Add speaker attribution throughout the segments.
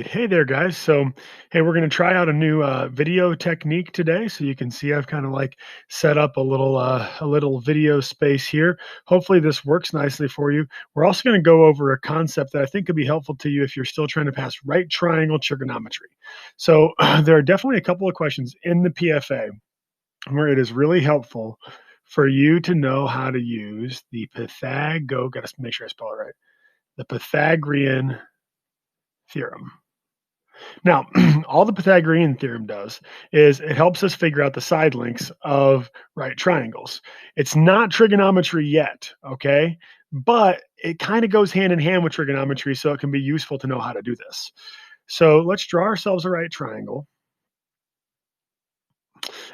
Speaker 1: Hey there, guys. So, hey, we're going to try out a new video technique today. So you can see I've kind of like set up a little video space here. Hopefully, this works nicely for you. We're also going to go over a concept that I think could be helpful to you if you're still trying to pass right triangle trigonometry. So, there are definitely a couple of questions in the PFA where it is really helpful for you to know how to use the got to make sure I spell it right. The Pythagorean theorem. Now, all the Pythagorean theorem does is it helps us figure out the side lengths of right triangles. It's not trigonometry yet, okay? But it kind of goes hand in hand with trigonometry, so it can be useful to know how to do this. So let's draw ourselves a right triangle.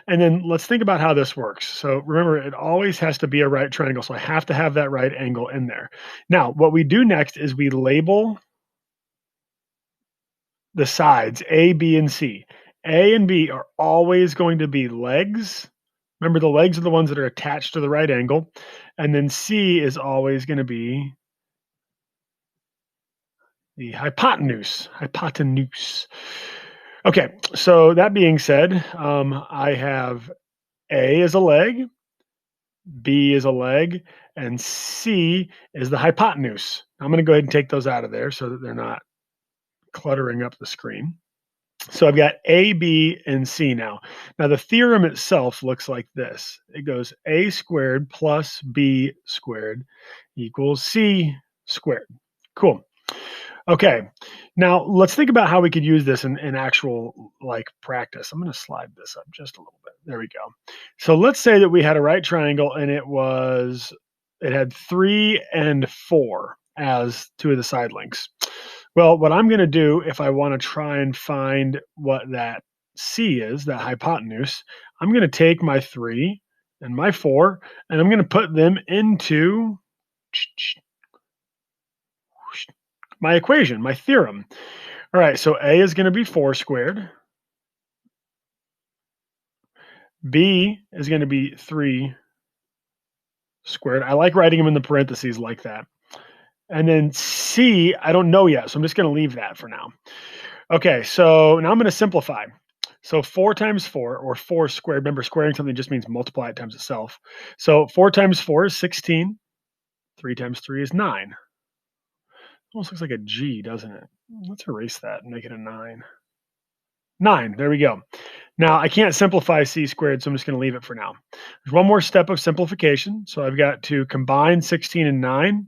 Speaker 1: And then let's think about how this works. So remember, it always has to be a right triangle. So I have to have that right angle in there. Now, what we do next is we label the sides A, B, and C. A and B are always going to be legs. Remember, the legs are the ones that are attached to the right angle. And then C is always going to be the hypotenuse. Hypotenuse. Okay, so that being said, I have A as a leg, B is a leg, and C is the hypotenuse. I'm going to go ahead and take those out of there so that they're not cluttering up the screen. So I've got A, B, and C now. Now the theorem itself looks like this. It goes A squared plus B squared equals C squared. Cool. Okay. Now let's think about how we could use this in actual like practice. I'm going to slide this up just a little bit. There we go. So let's say that we had a right triangle and it had 3 and 4 as two of the side lengths. Well, what I'm going to do if I want to try and find what that C is, that hypotenuse, I'm going to take my 3 and my 4, and I'm going to put them into my equation, my theorem. All right, so A is going to be 4 squared. B is going to be 3 squared. I like writing them in the parentheses like that. And then C, I don't know yet, so I'm just going to leave that for now. Okay, so now I'm going to simplify. So 4 times 4, or 4 squared, remember squaring something just means multiply it times itself. So 4 times 4 is 16. 3 times 3 is 9. Almost looks like a G, doesn't it? Let's erase that and make it a 9. 9, there we go. Now I can't simplify C squared, so I'm just going to leave it for now. There's one more step of simplification. So I've got to combine 16 and 9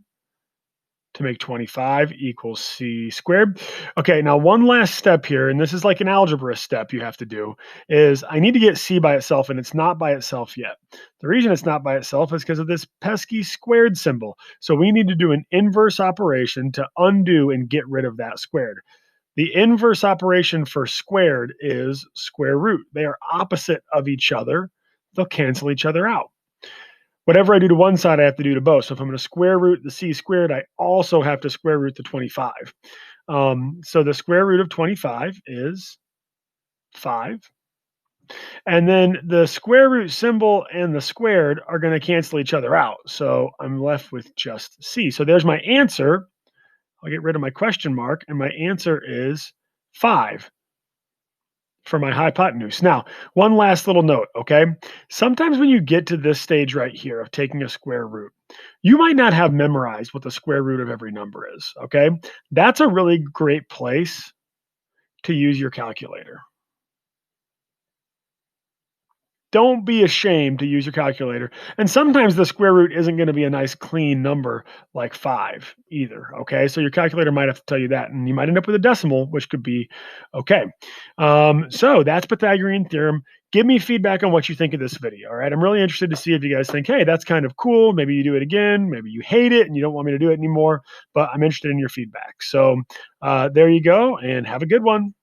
Speaker 1: to make 25 equals C squared. Okay, now one last step here, and this is like an algebra step you have to do, is I need to get C by itself, and it's not by itself yet. The reason it's not by itself is because of this pesky squared symbol. So we need to do an inverse operation to undo and get rid of that squared. The inverse operation for squared is square root. They are opposite of each other. They'll cancel each other out. Whatever I do to one side, I have to do to both. So if I'm going to square root the C squared, I also have to square root the 25. So the square root of 25 is 5. And then the square root symbol and the squared are going to cancel each other out. So I'm left with just C. So there's my answer. I'll get rid of my question mark, and my answer is 5. For my hypotenuse. Now, one last little note, okay? Sometimes when you get to this stage right here of taking a square root, you might not have memorized what the square root of every number is, okay? That's a really great place to use your calculator. Don't be ashamed to use your calculator. And sometimes the square root isn't going to be a nice clean number like 5 either, okay? So your calculator might have to tell you that, and you might end up with a decimal, which could be okay. So that's Pythagorean theorem. Give me feedback on what you think of this video, all right? I'm really interested to see if you guys think, hey, that's kind of cool. Maybe you do it again. Maybe you hate it and you don't want me to do it anymore, but I'm interested in your feedback. So there you go, and have a good one.